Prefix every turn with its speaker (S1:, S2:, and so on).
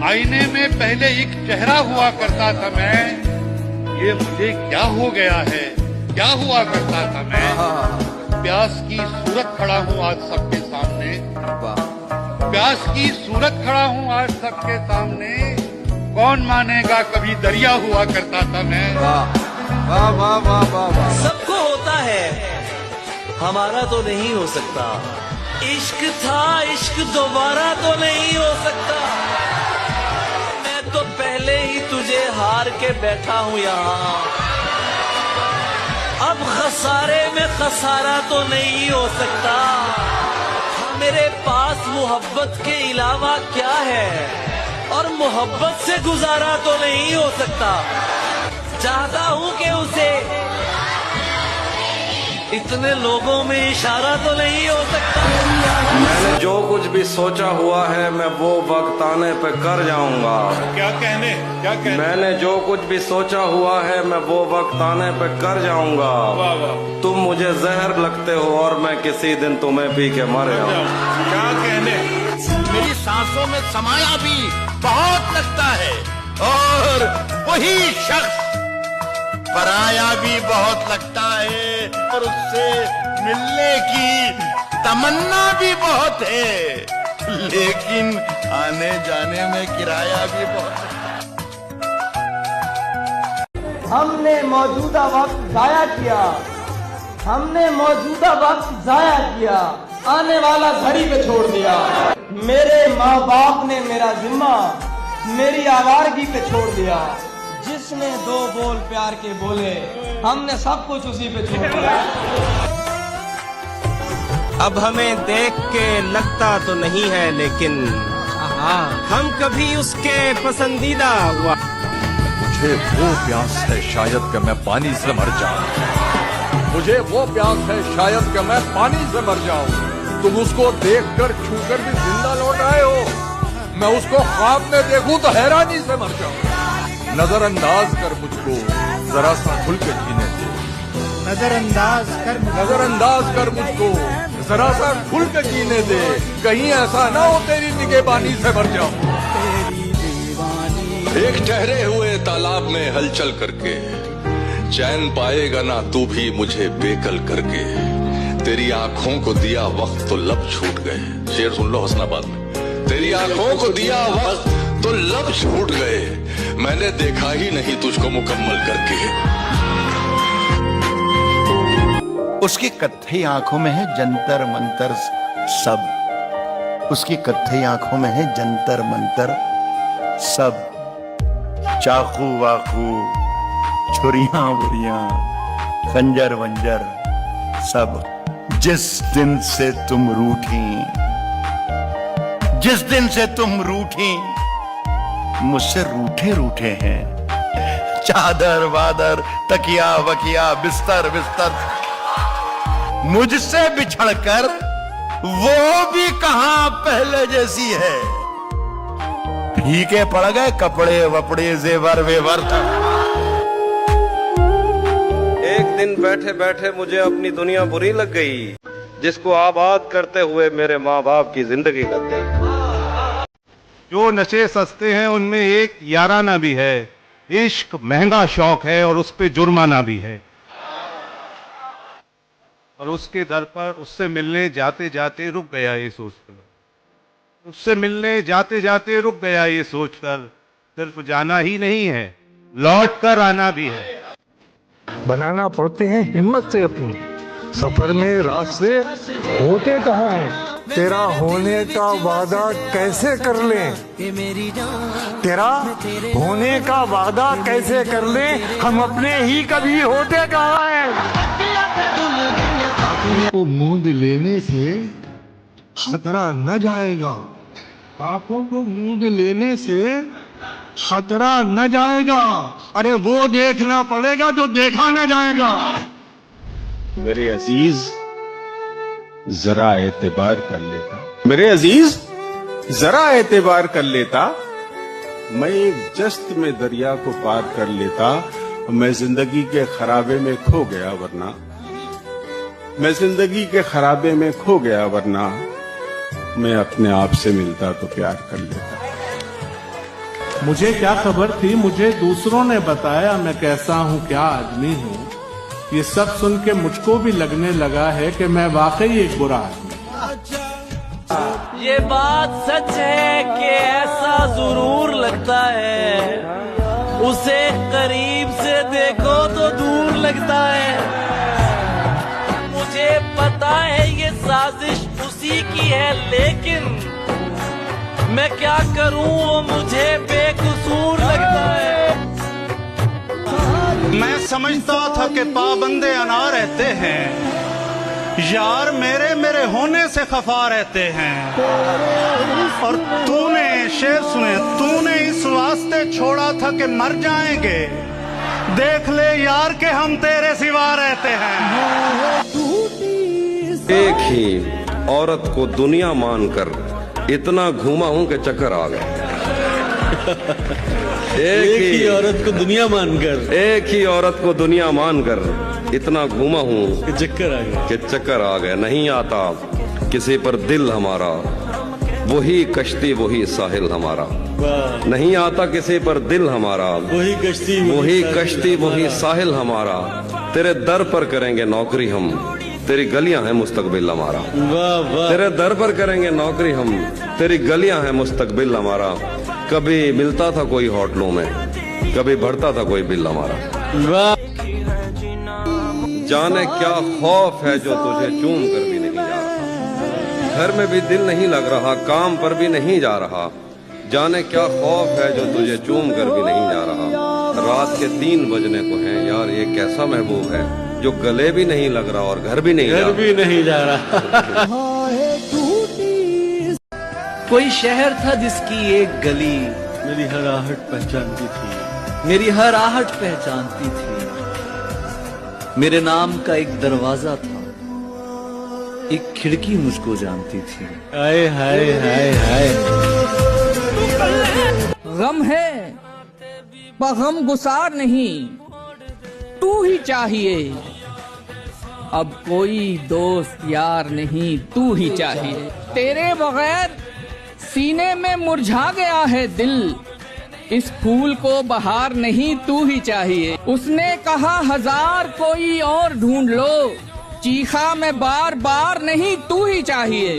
S1: आईने में पहले एक चेहरा हुआ करता था मैं, ये मुझे क्या हो गया है, क्या हुआ करता था मैं। प्यास की सूरत खड़ा हूँ आज सबके सामने, प्यास की सूरत खड़ा हूँ आज सबके सामने। कौन मानेगा कभी दरिया हुआ करता था मैं।
S2: वाह वाह वाह वाह वाह।
S3: सबको होता है, हमारा तो नहीं हो सकता। इश्क था, इश्क दोबारा तो नहीं हो सकता। मैं तो पहले ही तुझे हार के बैठा हूँ यहाँ, अब खसारे में खसारा तो नहीं हो सकता। मेरे पास मोहब्बत के अलावा क्या है, और मोहब्बत से गुजारा तो नहीं हो सकता। चाहता हूँ कि उसे इतने लोगों में इशारा तो नहीं हो सकता।
S4: मैंने जो कुछ भी सोचा हुआ है मैं वो वक्त आने पे कर जाऊंगा।
S1: क्या कहने
S4: मैंने जो कुछ भी सोचा हुआ है मैं वो वक्त आने पे कर जाऊंगा। तुम मुझे जहर लगते हो और मैं किसी दिन तुम्हें पी के मर जाऊंगा।
S1: क्या कहने।
S5: मेरी सांसों में समाया भी बहुत लगता है, और वही शख्स पराया भी बहुत लगता है, और उससे मिलने की तमन्ना भी बहुत है, लेकिन आने जाने में किराया भी बहुत है।
S6: हमने मौजूदा वक्त जाया किया, हमने मौजूदा वक्त जाया किया, आने वाला घड़ी पे छोड़ दिया। मेरे माँ बाप ने मेरा जिम्मा मेरी आवारगी पे छोड़ दिया। जिसने दो बोल प्यार के बोले, हमने सब कुछ उसी पे छोड़ दिया।
S7: अब हमें देख के लगता तो नहीं है, लेकिन हम कभी उसके पसंदीदा हुआ।
S8: मुझे वो प्यास है शायद कि मैं पानी से मर जाऊं, मुझे वो प्यास है शायद कि मैं पानी से मर जाऊं। तुम उसको देखकर छूकर भी जिंदा लौट आए हो, मैं उसको ख्वाब में देखूं तो हैरानी से मर जाऊं। नजरअंदाज कर मुझको, जरा सा खुल के जीने दे। नजरअंदाज कर मुझको, जरा सा खुल के जीने दे। कहीं ऐसा ना हो तेरी निगहबानी से मर जाऊं।
S4: एक ठहरे हुए तालाब में हलचल करके चैन पाएगा ना तू भी मुझे बेकल करके। तेरी आंखों को दिया वक्त तो लब छूट गए। शेर सुन लो हसनाबाद में। तेरी आंखों को दिया वक्त तो लब छूट गए, मैंने देखा ही नहीं तुझको मुकम्मल करके।
S5: उसकी कत्थई आंखों में है जंतर मंतर सब, उसकी कत्थई आंखों में है जंतर मंतर सब। चाकू वाकू, छुरियां बुरियां, खंजर वंजर सब। जिस दिन से तुम रूठी, जिस दिन से तुम रूठी, मुझसे रूठे रूठे हैं। चादर वादर, तकिया वकिया, बिस्तर बिस्तर, मुझसे बिछड़कर वो भी कहां पहले जैसी है। फीके पड़ गए कपड़े वपड़े, जेवर वेवर।
S4: एक दिन बैठे बैठे मुझे अपनी दुनिया बुरी लग गई, जिसको आबाद करते हुए मेरे माँ बाप की जिंदगी लग गई।
S9: जो नशे सस्ते हैं उनमें एक याराना भी है। इश्क महंगा शौक है और उस पे जुर्माना भी है। और उसके दर पर उससे मिलने जाते जाते रुक गया ये सोचकर, उससे मिलने जाते जाते रुक गया ये सोचकर, सिर्फ जाना ही नहीं है, लौट कर आना भी है।
S10: बनाना पड़ते हैं हिम्मत से अपनी, सफर में रास्ते होते कहाँ हैं। तेरा होने का वादा कैसे कर लें, तेरा होने का वादा कैसे कर लें, हम अपने ही कभी होते कहाँ हैं। आंखों को मूंद लेने से खतरा न जाएगा, आंखों को मूंद लेने से खतरा न जाएगा। अरे वो देखना पड़ेगा जो देखा न जाएगा।
S8: मेरे अजीज जरा एतबार कर लेता, मेरे अजीज जरा एतबार कर लेता। मैं एक जस्त में दरिया को पार कर लेता। मैं जिंदगी के खराबे में खो गया वरना, मैं जिंदगी के खराबे में खो गया वरना, मैं अपने आप से मिलता तो प्यार कर लेता।
S11: मुझे क्या खबर थी, मुझे दूसरों ने बताया मैं कैसा हूँ, क्या आदमी हूँ। ये सब सुन के मुझको भी लगने लगा है कि मैं वाकई एक बुरा आदमी।
S3: ये बात सच है कि ऐसा जरूर लगता है, उसे करीब से देखो तो दूर लगता है। मुझे पता है ये साजिश उसी की है, लेकिन मैं क्या करूं, वो मुझे बेकसूर लगता है।
S9: मैं समझता था कि पाबंदे अना रहते हैं, यार मेरे मेरे होने से खफा रहते हैं। और तूने, शेर सुने, तूने इस वास्ते छोड़ा था कि मर जाएंगे। देख ले यार कि हम तेरे सिवा रहते हैं।
S2: एक ही औरत को दुनिया मानकर इतना घूमा हूं कि चक्कर आ गए। एक ही औरत को दुनिया मानकर, एक ही औरत को दुनिया मानकर इतना घूमा हूं कि चक्कर आ गए। नहीं आता किसी पर दिल हमारा, वही कश्ती वही साहिल हमारा। नहीं आता किसी पर दिल हमारा, वही कश्ती वही साहिल हमारा। तेरे दर पर करेंगे नौकरी हम, तेरी गलियां हैं मुस्तकबिल हमारा। तेरे दर पर करेंगे नौकरी हम, तेरी गलियां हैं मुस्तकबिल हमारा। कभी मिलता था कोई होटलों में, कभी बढ़ता था कोई बिल हमारा। जाने क्या खौफ है जो तुझे चूम कर भी नहीं जा रहा, घर में भी दिल नहीं लग रहा, काम पर भी नहीं जा रहा। जाने क्या खौफ है जो तुझे चूम कर भी नहीं जा रहा। रात के 3 बजने को हैं यार, ये कैसा महबूब है जो गले भी नहीं लग रहा और घर भी नहीं जा रहा।
S3: कोई शहर था जिसकी एक गली मेरी हर आहट पहचानती थी, मेरी हर आहट पहचानती थी। मेरे नाम का एक दरवाजा था, एक खिड़की मुझको जानती थी। हाय हाय हाय हाय।
S12: गम है पर गम गुसार नहीं, तू ही चाहिए। अब कोई दोस्त यार नहीं, तू ही चाहिए। तेरे बगैर सीने में मुरझा गया है दिल, इस फूल को बहार नहीं, तू ही चाहिए। उसने कहा 1000 कोई और ढूंढ लो, चीखा मैं बार बार नहीं, तू ही चाहिए।